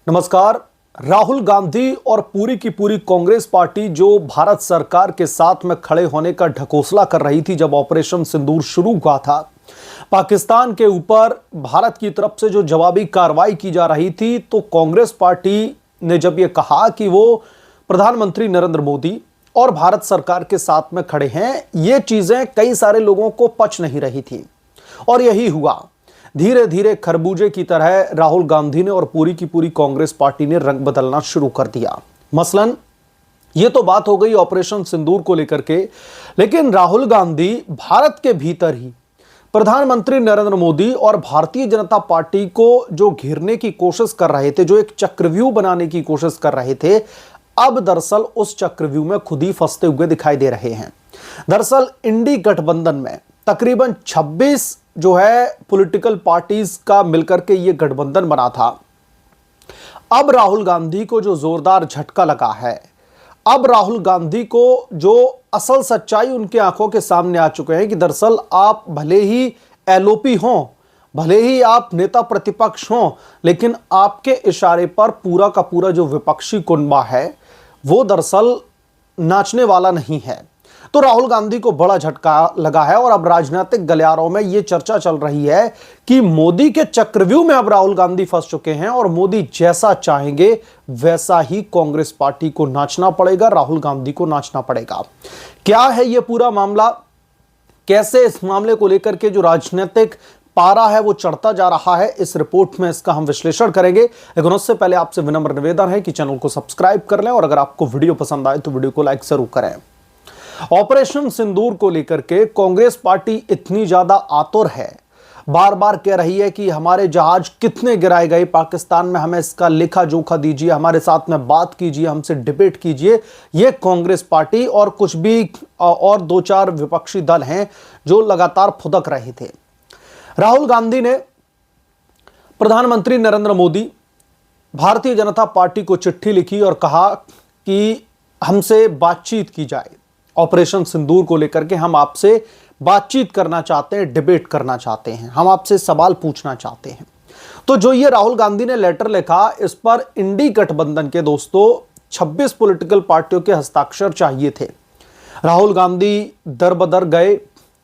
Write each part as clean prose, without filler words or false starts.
नमस्कार। राहुल गांधी और पूरी की पूरी कांग्रेस पार्टी जो भारत सरकार के साथ में खड़े होने का ढकोसला कर रही थी जब ऑपरेशन सिंदूर शुरू हुआ था, पाकिस्तान के ऊपर भारत की तरफ से जो जवाबी कार्रवाई की जा रही थी, तो कांग्रेस पार्टी ने जब यह कहा कि वो प्रधानमंत्री नरेंद्र मोदी और भारत सरकार के साथ में खड़े हैं, ये चीजें कई सारे लोगों को पच नहीं रही थी और यही हुआ। धीरे धीरे खरबूजे की तरह राहुल गांधी ने और पूरी की पूरी कांग्रेस पार्टी ने रंग बदलना शुरू कर दिया। मसलन ये तो बात हो गई ऑपरेशन सिंदूर को लेकर के, लेकिन राहुल गांधी भारत के भीतर ही प्रधानमंत्री नरेंद्र मोदी और भारतीय जनता पार्टी को जो घेरने की कोशिश कर रहे थे, जो एक चक्रव्यूह बनाने की कोशिश कर रहे थे, अब दरअसल उस चक्रव्यूह में खुद ही फंसते हुए दिखाई दे रहे हैं। दरअसल इंडी गठबंधन में तकरीबन 26 जो है पॉलिटिकल पार्टीज का मिलकर के ये गठबंधन बना था। अब राहुल गांधी को जो जोरदार झटका लगा है, अब राहुल गांधी को जो असल सच्चाई उनकी आंखों के सामने आ चुके हैं कि दरअसल आप भले ही एलओपी हों, भले ही आप नेता प्रतिपक्ष हों, लेकिन आपके इशारे पर पूरा का पूरा जो विपक्षी कुनबा है वो दरअसल नाचने वाला नहीं है। तो राहुल गांधी को बड़ा झटका लगा है और अब राजनीतिक गलियारों में यह चर्चा चल रही है कि मोदी के चक्रव्यूह में अब राहुल गांधी फंस चुके हैं और मोदी जैसा चाहेंगे वैसा ही कांग्रेस पार्टी को नाचना पड़ेगा, राहुल गांधी को नाचना पड़ेगा। क्या है यह पूरा मामला, कैसे इस मामले को लेकर के जो राजनीतिक पारा है वो चढ़ता जा रहा है, इस रिपोर्ट में इसका हम विश्लेषण करेंगे। लेकिन उससे पहले आपसे विनम्र निवेदन है कि चैनल को सब्सक्राइब कर लें और अगर आपको वीडियो पसंद आए तो वीडियो को लाइक जरूर करें। ऑपरेशन सिंदूर को लेकर के कांग्रेस पार्टी इतनी ज्यादा आतुर है, बार बार कह रही है कि हमारे जहाज कितने गिराए गए पाकिस्तान में, हमें इसका लेखा जोखा दीजिए, हमारे साथ में बात कीजिए, हमसे डिबेट कीजिए। ये कांग्रेस पार्टी और कुछ भी और दो चार विपक्षी दल हैं जो लगातार फुदक रहे थे। राहुल गांधी ने प्रधानमंत्री नरेंद्र मोदी, भारतीय जनता पार्टी को चिट्ठी लिखी और कहा कि हमसे बातचीत की जाए, ऑपरेशन सिंदूर को लेकर के हम आपसे बातचीत करना चाहते हैं, डिबेट करना चाहते हैं, हम आपसे सवाल पूछना चाहते हैं। तो जो ये राहुल गांधी ने लेटर लिखा, इस पर इंडी गठबंधन के दोस्तों 26 पॉलिटिकल पार्टियों के हस्ताक्षर चाहिए थे। राहुल गांधी दर बदर गए,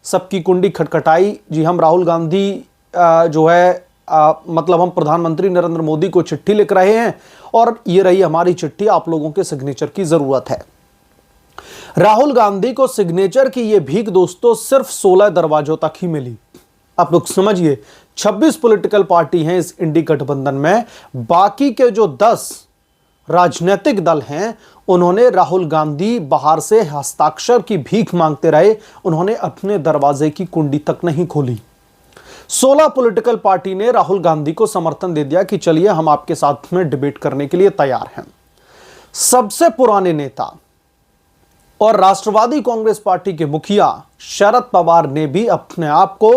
सबकी कुंडी खटखटाई, जी हम राहुल गांधी जो है मतलब हम प्रधानमंत्री नरेंद्र मोदी को चिट्ठी लिख रहे हैं और ये रही हमारी चिट्ठी, आप लोगों के सिग्नेचर की जरूरत है। राहुल गांधी को सिग्नेचर की यह भीख दोस्तों सिर्फ 16 दरवाजों तक ही मिली। आप लोग समझिए, 26 पॉलिटिकल पार्टी हैं इस इंडी गठबंधन में, बाकी के जो 10 राजनीतिक दल हैं उन्होंने राहुल गांधी बाहर से हस्ताक्षर की भीख मांगते रहे, उन्होंने अपने दरवाजे की कुंडी तक नहीं खोली। 16 पॉलिटिकल पार्टी ने राहुल गांधी को समर्थन दे दिया कि चलिए हम आपके साथ में डिबेट करने के लिए तैयार हैं। सबसे पुराने नेता और राष्ट्रवादी कांग्रेस पार्टी के मुखिया शरद पवार ने भी अपने आप को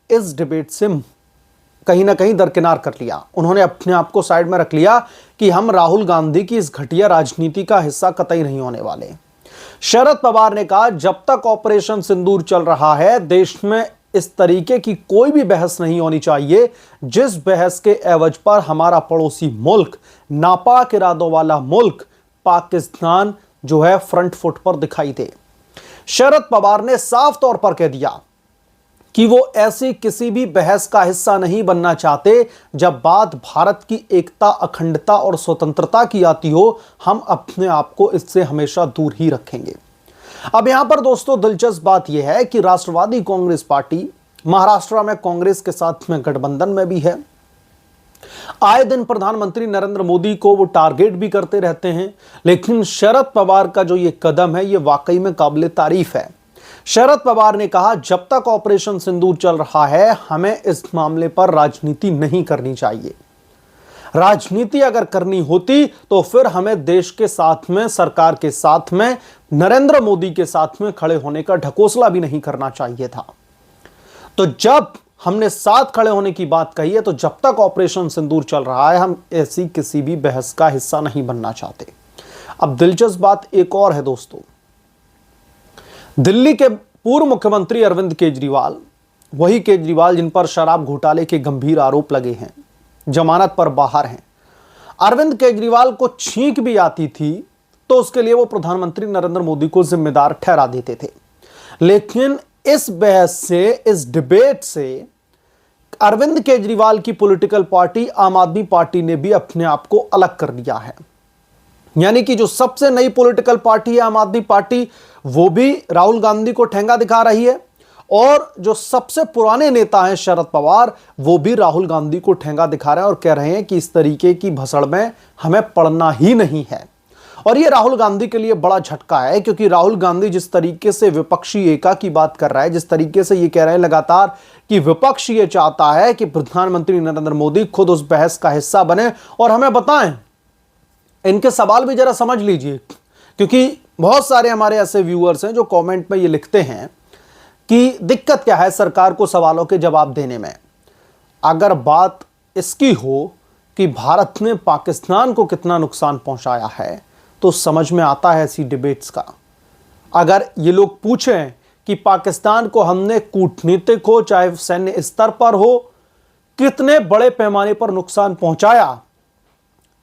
इस डिबेट से कहीं ना कहीं दरकिनार कर लिया। उन्होंने अपने आप को साइड में रख लिया कि हम राहुल गांधी की इस घटिया राजनीति का हिस्सा कतई नहीं होने वाले। शरद पवार ने कहा, जब तक ऑपरेशन सिंदूर चल रहा है देश में इस तरीके की कोई भी बहस नहीं होनी चाहिए जिस बहस के एवज पर हमारा पड़ोसी मुल्क, नापाक इरादों वाला मुल्क पाकिस्तान जो है फ्रंट फुट पर दिखाई दे। शरद पवार ने साफ तौर पर कह दिया कि वो ऐसी किसी भी बहस का हिस्सा नहीं बनना चाहते जब बात भारत की एकता, अखंडता और स्वतंत्रता की आती हो। हम अपने आप को इससे हमेशा दूर ही रखेंगे। अब यहां पर दोस्तों दिलचस्प बात यह है कि राष्ट्रवादी कांग्रेस पार्टी महाराष्ट्र में कांग्रेस के साथ में गठबंधन में भी है। आए दिन प्रधानमंत्री नरेंद्र मोदी को वो टारगेट भी करते रहते हैं, लेकिन शरद पवार का जो ये कदम है ये वाकई में काबिल तारीफ है। शरद पवार ने कहा, जब तक ऑपरेशन सिंदूर चल रहा है हमें इस मामले पर राजनीति नहीं करनी चाहिए। राजनीति अगर करनी होती तो फिर हमें देश के साथ में, सरकार के साथ में, नरेंद्र मोदी के साथ में खड़े होने का ढकोसला भी नहीं करना चाहिए था। तो जब हमने साथ खड़े होने की बात कही है तो जब तक ऑपरेशन सिंदूर चल रहा है हम ऐसी किसी भी बहस का हिस्सा नहीं बनना चाहते। अब दिलचस्प बात एक और है दोस्तों, दिल्ली के पूर्व मुख्यमंत्री अरविंद केजरीवाल, वही केजरीवाल जिन पर शराब घोटाले के गंभीर आरोप लगे हैं, जमानत पर बाहर हैं, अरविंद केजरीवाल को छींक भी आती थी तो उसके लिए वो प्रधानमंत्री नरेंद्र मोदी को जिम्मेदार ठहरा देते थे। लेकिन इस बहस से, इस डिबेट से अरविंद केजरीवाल की पॉलिटिकल पार्टी आम आदमी पार्टी ने भी अपने आप को अलग कर लिया है। यानी कि जो सबसे नई पॉलिटिकल पार्टी है आम आदमी पार्टी, वो भी राहुल गांधी को ठेंगा दिखा रही है, और जो सबसे पुराने नेता हैं शरद पवार, वो भी राहुल गांधी को ठेंगा दिखा रहे हैं और कह रहे हैं कि इस तरीके की भसड़ में हमें पड़ना ही नहीं है। और ये राहुल गांधी के लिए बड़ा झटका है, क्योंकि राहुल गांधी जिस तरीके से विपक्षी एकता की बात कर रहा है, जिस तरीके से ये कह रहे हैं लगातार कि विपक्ष ये चाहता है कि प्रधानमंत्री नरेंद्र मोदी खुद उस बहस का हिस्सा बने और हमें बताएं। इनके सवाल भी जरा समझ लीजिए, क्योंकि बहुत सारे हमारे ऐसे व्यूअर्स हैं जो कमेंट में ये लिखते हैं कि दिक्कत क्या है सरकार को सवालों के जवाब देने में। अगर बात इसकी हो कि भारत ने पाकिस्तान को कितना नुकसान पहुंचाया है, तो समझ में आता है ऐसी डिबेट्स का। अगर ये लोग पूछें कि पाकिस्तान को हमने कूटनीतिक हो चाहे सैन्य स्तर पर हो कितने बड़े पैमाने पर नुकसान पहुंचाया,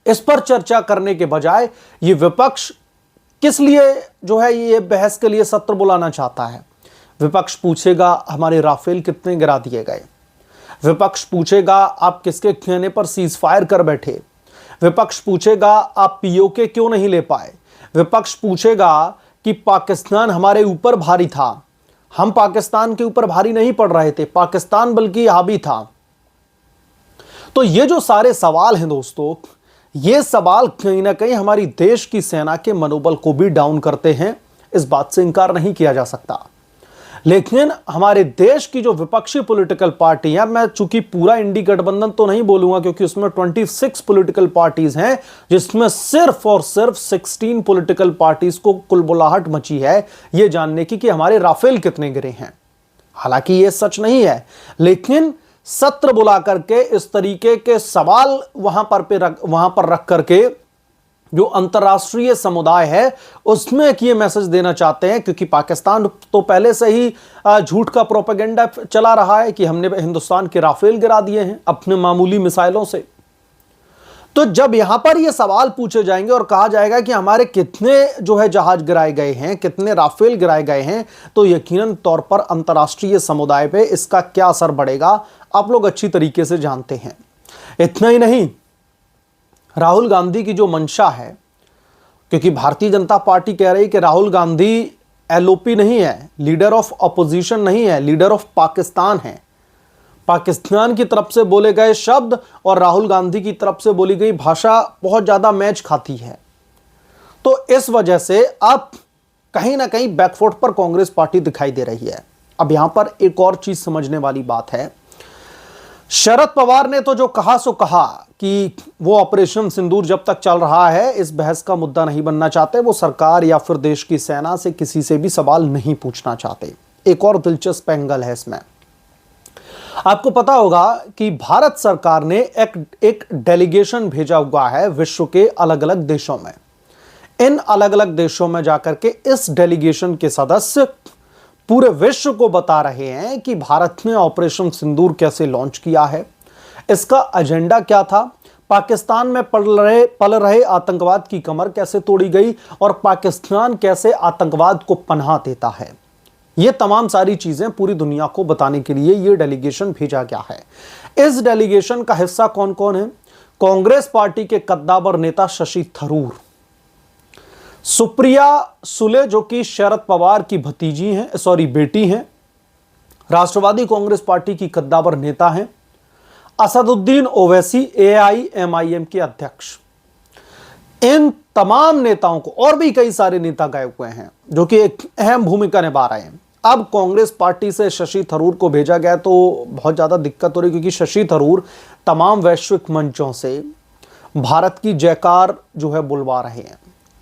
इस पर चर्चा करने के बजाय ये विपक्ष किस लिए जो है ये बहस के लिए सत्र बुलाना चाहता है। विपक्ष पूछेगा हमारे राफेल कितने गिरा दिए गए, विपक्ष पूछेगा आप किसके कहने पर सीज फायर कर बैठे, विपक्ष पूछेगा आप पीओके क्यों नहीं ले पाए, विपक्ष पूछेगा कि पाकिस्तान हमारे ऊपर भारी था, हम पाकिस्तान के ऊपर भारी नहीं पड़ रहे थे, पाकिस्तान बल्कि हावी था। तो ये जो सारे सवाल हैं दोस्तों, ये सवाल कहीं ना कहीं हमारी देश की सेना के मनोबल को भी डाउन करते हैं, इस बात से इनकार नहीं किया जा सकता। लेकिन हमारे देश की जो विपक्षी पॉलिटिकल पार्टी है, मैं चूंकि पूरा इंडी गठबंधन तो नहीं बोलूंगा क्योंकि उसमें 26 पॉलिटिकल पार्टीज हैं, जिसमें सिर्फ और सिर्फ 16 पॉलिटिकल पार्टीज को कुलबुलाहट मची है यह जानने की कि हमारे राफेल कितने गिरे हैं। हालांकि यह सच नहीं है, लेकिन सत्र बुला करके इस तरीके के सवाल वहां पर रख करके जो अंतर्राष्ट्रीय समुदाय है उसमें कि ये मैसेज देना चाहते हैं, क्योंकि पाकिस्तान तो पहले से ही झूठ का प्रोपेगेंडा चला रहा है कि हमने हिंदुस्तान के राफेल गिरा दिए हैं अपने मामूली मिसाइलों से। तो जब यहां पर ये सवाल पूछे जाएंगे और कहा जाएगा कि हमारे कितने जो है जहाज गिराए गए हैं, कितने राफेल गिराए गए हैं, तो यकीनन तौर पर अंतर्राष्ट्रीय समुदाय पे इसका क्या असर पड़ेगा आप लोग अच्छी तरीके से जानते हैं। इतना ही नहीं, राहुल गांधी की जो मंशा है, क्योंकि भारतीय जनता पार्टी कह रही है कि राहुल गांधी एलओपी नहीं है, लीडर ऑफ अपोजिशन नहीं है, लीडर ऑफ पाकिस्तान है। पाकिस्तान की तरफ से बोले गए शब्द और राहुल गांधी की तरफ से बोली गई भाषा बहुत ज्यादा मैच खाती है। तो इस वजह से अब कहीं ना कहीं बैकफुट पर कांग्रेस पार्टी दिखाई दे रही है। अब यहां पर एक और चीज समझने वाली बात है, शरद पवार ने तो जो कहा सो कहा कि वो ऑपरेशन सिंदूर जब तक चल रहा है इस बहस का मुद्दा नहीं बनना चाहते, वो सरकार या फिर देश की सेना से किसी से भी सवाल नहीं पूछना चाहते। एक और दिलचस्प एंगल है इसमें, आपको पता होगा कि भारत सरकार ने एक डेलीगेशन भेजा हुआ है विश्व के अलग अलग देशों में। इन अलग अलग देशों में जाकर के इस डेलीगेशन के सदस्य पूरे विश्व को बता रहे हैं कि भारत ने ऑपरेशन सिंदूर कैसे लॉन्च किया है, इसका एजेंडा क्या था, पाकिस्तान में पल रहे आतंकवाद की कमर कैसे तोड़ी गई और पाकिस्तान कैसे आतंकवाद को पनाह देता है। ये तमाम सारी चीजें पूरी दुनिया को बताने के लिए ये डेलीगेशन भेजा गया है। इस डेलीगेशन का हिस्सा कौन कौन है? कांग्रेस पार्टी के कद्दावर नेता शशि थरूर, सुप्रिया सुले जो कि शरद पवार की बेटी हैं, राष्ट्रवादी कांग्रेस पार्टी की कद्दावर नेता हैं, असदुद्दीन ओवैसी AIMIM के अध्यक्ष। इन तमाम नेताओं को और भी कई सारे नेता गए हुए हैं जो कि एक अहम भूमिका निभा रहे हैं। अब कांग्रेस पार्टी से शशि थरूर को भेजा गया तो बहुत ज्यादा दिक्कत हो रही, क्योंकि शशि थरूर तमाम वैश्विक मंचों से भारत की जयकार जो है बुलवा रहे हैं।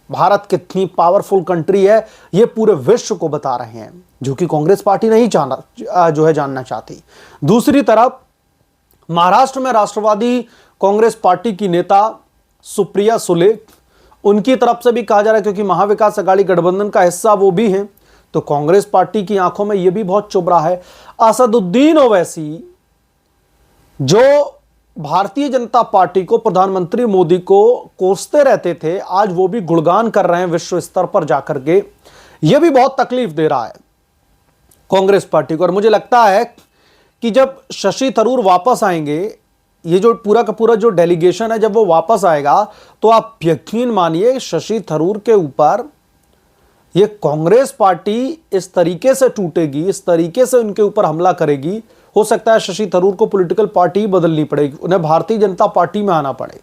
भारत कितनी पावरफुल कंट्री है ये पूरे विश्व को बता रहे हैं, जो कि कांग्रेस पार्टी नहीं जानना चाहती। दूसरी तरफ महाराष्ट्र में राष्ट्रवादी कांग्रेस पार्टी की नेता सुप्रिया सुले, उनकी तरफ से भी कहा जा रहा है, क्योंकि महाविकास अघाड़ी गठबंधन का हिस्सा वो भी हैं, तो कांग्रेस पार्टी की आंखों में यह भी बहुत चुभ रहा है। असदुद्दीन ओवैसी जो भारतीय जनता पार्टी को, प्रधानमंत्री मोदी को कोसते रहते थे, आज वो भी गुणगान कर रहे हैं विश्व स्तर पर जाकर के। यह भी बहुत तकलीफ दे रहा है कांग्रेस पार्टी को। और मुझे लगता है कि जब शशि थरूर वापस आएंगे, ये जो पूरा का पूरा जो डेलीगेशन है, जब वो वापस आएगा तो आप यकीन मानिए शशि थरूर के ऊपर ये कांग्रेस पार्टी इस तरीके से टूटेगी, इस तरीके से उनके ऊपर हमला करेगी, हो सकता है शशि थरूर को पॉलिटिकल पार्टी ही बदलनी पड़ेगी, उन्हें भारतीय जनता पार्टी में आना पड़े।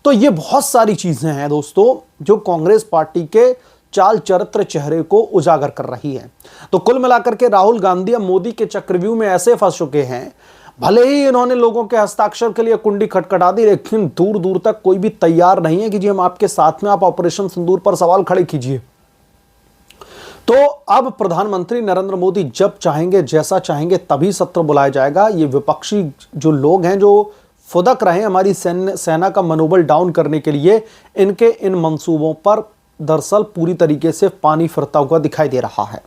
तो ये बहुत सारी चीजें हैं दोस्तों जो कांग्रेस पार्टी के चाल चरित्र चेहरे को उजागर कर रही है। तो कुल मिलाकर के राहुल गांधी अब मोदी के चक्रव्यूह में ऐसे फंस चुके हैं, भले ही इन्होंने लोगों के हस्ताक्षर के लिए कुंडी खटखटा दी, लेकिन दूर दूर तक कोई भी तैयार नहीं है कि जी हम आपके साथ में, आप ऑपरेशन सिंदूर पर सवाल खड़े कीजिए। तो अब प्रधानमंत्री नरेंद्र मोदी जब चाहेंगे, जैसा चाहेंगे तभी सत्र बुलाया जाएगा। ये विपक्षी जो लोग हैं जो फुदक रहे हैं हमारी सेना का मनोबल डाउन करने के लिए, इनके इन मंसूबों पर दरअसल पूरी तरीके से पानी फिरता हुआ दिखाई दे रहा है।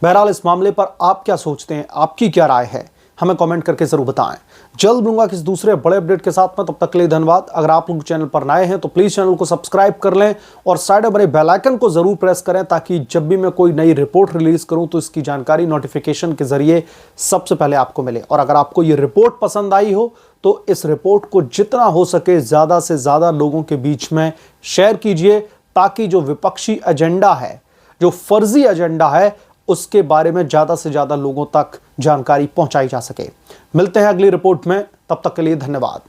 बहरहाल इस मामले पर आप क्या सोचते हैं, आपकी क्या राय है, हमें कमेंट करके जरूर बताएं। जल्द मिलूंगा किसी दूसरे बड़े अपडेट के साथ में, तब तक के लिए धन्यवाद। अगर आप लोग चैनल पर नए हैं तो प्लीज चैनल को सब्सक्राइब कर लें और साइड में बने बेल आइकन को जरूर प्रेस करें, ताकि जब भी मैं कोई नई रिपोर्ट रिलीज करूं तो इसकी जानकारी नोटिफिकेशन के जरिए सबसे पहले आपको मिले। और अगर आपको ये रिपोर्ट पसंद आई हो तो इस रिपोर्ट को जितना हो सके ज्यादा से ज्यादा लोगों के बीच में शेयर कीजिए, ताकि जो विपक्षी एजेंडा है, जो फर्जी एजेंडा है, उसके बारे में ज्यादा से ज्यादा लोगों तक जानकारी पहुंचाई जा सके। मिलते हैं अगली रिपोर्ट में, तब तक के लिए धन्यवाद।